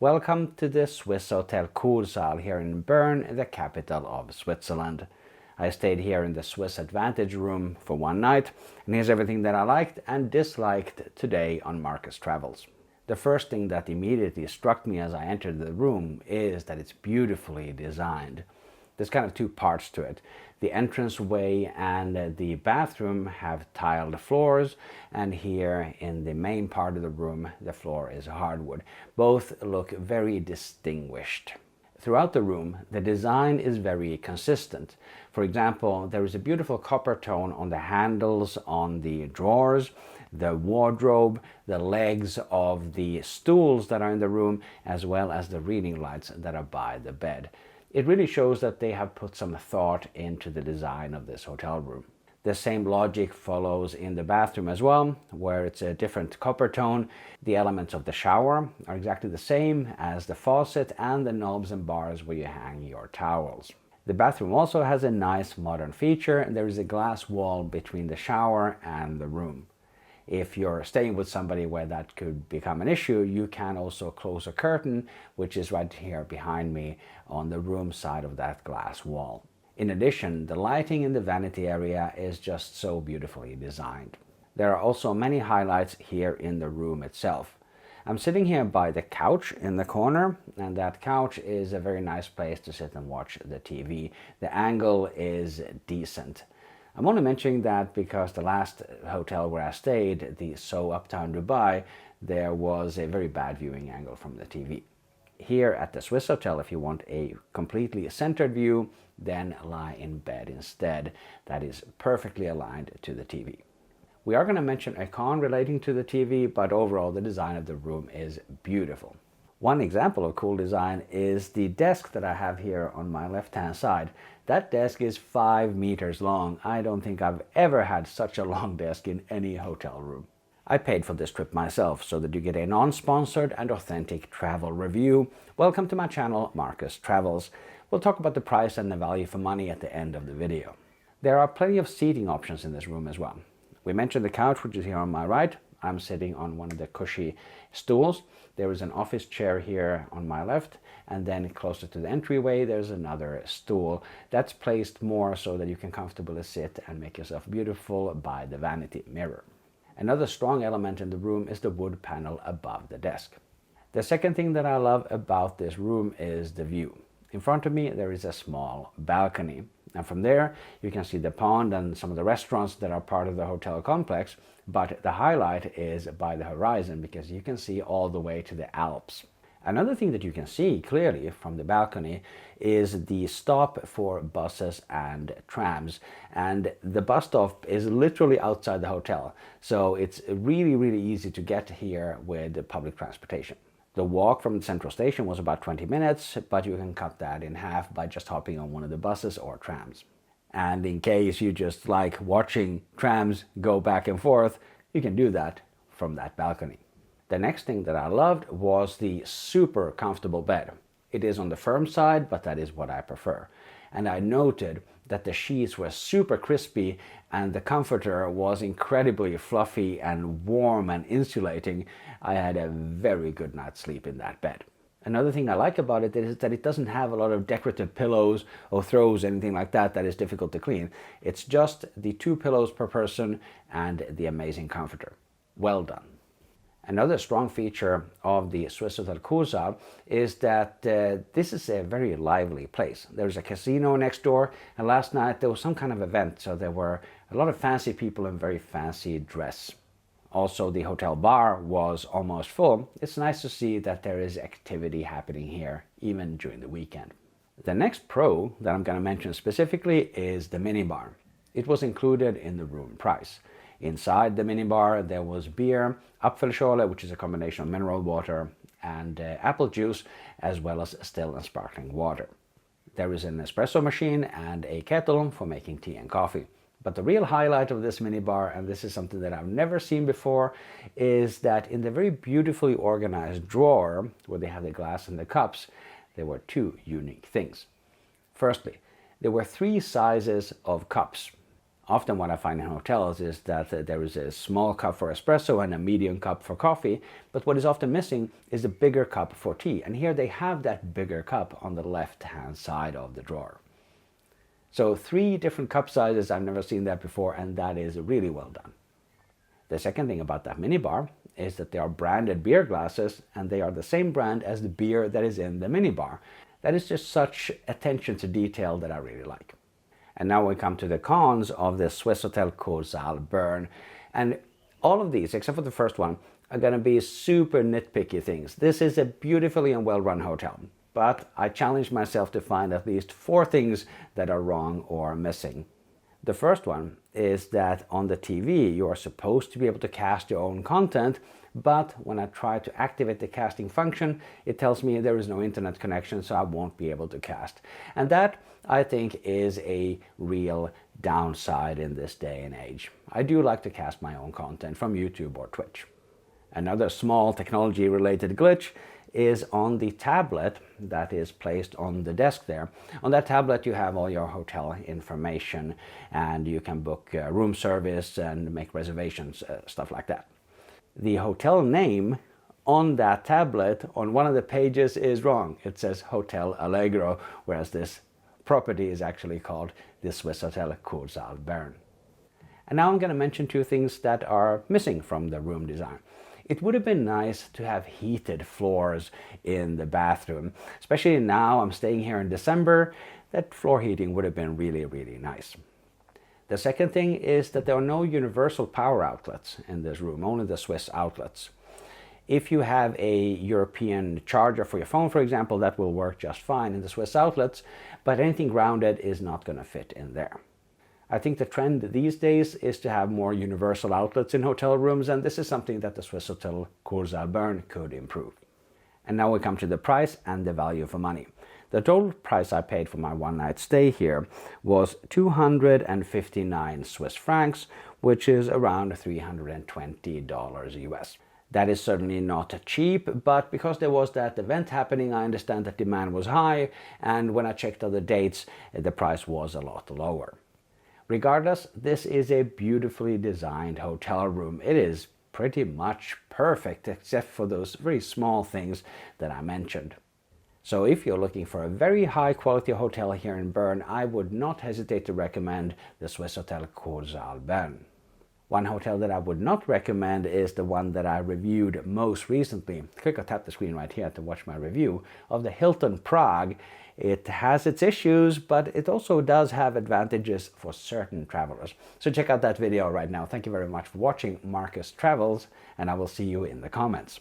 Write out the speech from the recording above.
Welcome to the Swissôtel Kursaal here in Bern, the capital of Switzerland. I stayed here in the Swiss Advantage room for one night, and here's everything that I liked and disliked today on Markus Travels. The first thing that immediately struck me as I entered the room is that it's beautifully designed. There's kind of two parts to it. The entranceway and the bathroom have tiled floors, and here in the main part of the room the floor is hardwood. Both look very distinguished. Throughout the room the design is very consistent. For example, there is a beautiful copper tone on the handles on the drawers, the wardrobe, the legs of the stools that are in the room, as well as the reading lights that are by the bed. It really shows that they have put some thought into the design of this hotel room. The same logic follows in the bathroom as well, where it's a different copper tone. The elements of the shower are exactly the same as the faucet and the knobs and bars where you hang your towels. The bathroom also has a nice modern feature. There is a glass wall between the shower and the room. If you're staying with somebody where that could become an issue, you can also close a curtain, which is right here behind me on the room side of that glass wall. In addition, the lighting in the vanity area is just so beautifully designed. There are also many highlights here in the room itself. I'm sitting here by the couch in the corner, and that couch is a very nice place to sit and watch the TV. The angle is decent. I'm only mentioning that because the last hotel where I stayed, the So Uptown Dubai, there was a very bad viewing angle from the TV. Here at the Swissôtel, if you want a completely centered view, then lie in bed instead. That is perfectly aligned to the TV. We are going to mention a con relating to the TV, but overall the design of the room is beautiful. One example of cool design is the desk that I have here on my left-hand side. That desk is 5 meters long. I don't think I've ever had such a long desk in any hotel room. I paid for this trip myself so that you get a non-sponsored and authentic travel review. Welcome to my channel, Markus Travels. We'll talk about the price and the value for money at the end of the video. There are plenty of seating options in this room as well. We mentioned the couch, which is here on my right. I'm sitting on one of the cushy stools. There is an office chair here on my left, and then closer to the entryway there's another stool that's placed more so that you can comfortably sit and make yourself beautiful by the vanity mirror. Another strong element in the room is the wood panel above the desk. The second thing that I love about this room is the view. In front of me there is a small balcony, and from there you can see the pond and some of the restaurants that are part of the hotel complex, but the highlight is by the horizon because you can see all the way to the Alps. Another thing that you can see clearly from the balcony is the stop for buses and trams, and the bus stop is literally outside the hotel, so it's really easy to get here with public transportation. The walk from the central station was about 20 minutes, but you can cut that in half by just hopping on one of the buses or trams. And in case you just like watching trams go back and forth, you can do that from that balcony. The next thing that I loved was the super comfortable bed. It is on the firm side, but that is what I prefer. And I noted that the sheets were super crispy and the comforter was incredibly fluffy and warm and insulating. I had a very good night's sleep in that bed. Another thing I like about it is that it doesn't have a lot of decorative pillows or throws, anything like that is difficult to clean. It's just the 2 pillows per person and the amazing comforter. Well done. Another strong feature of the Swissôtel Kursaal is that this is a very lively place. There's a casino next door, and last night there was some kind of event, so there were a lot of fancy people in very fancy dress. Also, the hotel bar was almost full. It's nice to see that there is activity happening here, even during the weekend. The next pro that I'm going to mention specifically is the minibar. It was included in the room price. Inside the minibar there was beer, Apfelschorle, which is a combination of mineral water and apple juice, as well as still and sparkling water. There is an espresso machine and a kettle for making tea and coffee. But the real highlight of this minibar, and this is something that I've never seen before, is that in the very beautifully organized drawer where they have the glass and the cups, there were 2 unique things. Firstly, there were 3 sizes of cups. Often what I find in hotels is that there is a small cup for espresso and a medium cup for coffee, but what is often missing is a bigger cup for tea. And here they have that bigger cup on the left-hand side of the drawer. So 3 different cup sizes, I've never seen that before, and that is really well done. The second thing about that minibar is that they are branded beer glasses, and they are the same brand as the beer that is in the minibar. That is just such attention to detail that I really like. And now we come to the cons of the Swissôtel Kursaal Bern. And all of these, except for the first one, are going to be super nitpicky things. This is a beautifully and well-run hotel, but I challenged myself to find at least 4 things that are wrong or missing. The first one is that on the TV you are supposed to be able to cast your own content, but when I try to activate the casting function, it tells me there is no internet connection, so I won't be able to cast. And that, I think, is a real downside in this day and age. I do like to cast my own content from YouTube or Twitch. Another small technology-related glitch is on the tablet that is placed on the desk there. On that tablet you have all your hotel information, and you can book room service and make reservations, stuff like that. The hotel name on that tablet on one of the pages is wrong. It says Hotel Allegro, whereas this property is actually called the Swissôtel Kursaal Bern. And now I'm going to mention 2 things that are missing from the room design. It would have been nice to have heated floors in the bathroom. Especially now I'm staying here in December, that floor heating would have been really, really nice. The second thing is that there are no universal power outlets in this room, only the Swiss outlets. If you have a European charger for your phone, for example, that will work just fine in the Swiss outlets, but anything grounded is not going to fit in there. I think the trend these days is to have more universal outlets in hotel rooms, and this is something that the Swissôtel Kursaal Bern could improve. And now we come to the price and the value for money. The total price I paid for my one-night stay here was 259 Swiss francs, which is around $320 US. That is certainly not cheap, but because there was that event happening, I understand that demand was high, and when I checked other dates, the price was a lot lower. Regardless, this is a beautifully designed hotel room. It is pretty much perfect, except for those very small things that I mentioned. So if you're looking for a very high quality hotel here in Bern, I would not hesitate to recommend the Swissôtel Kursaal Bern. One hotel that I would not recommend is the one that I reviewed most recently. Click or tap the screen right here to watch my review of the Hilton Prague. It has its issues, but it also does have advantages for certain travelers. So check out that video right now. Thank you very much for watching Markus Travels, and I will see you in the comments.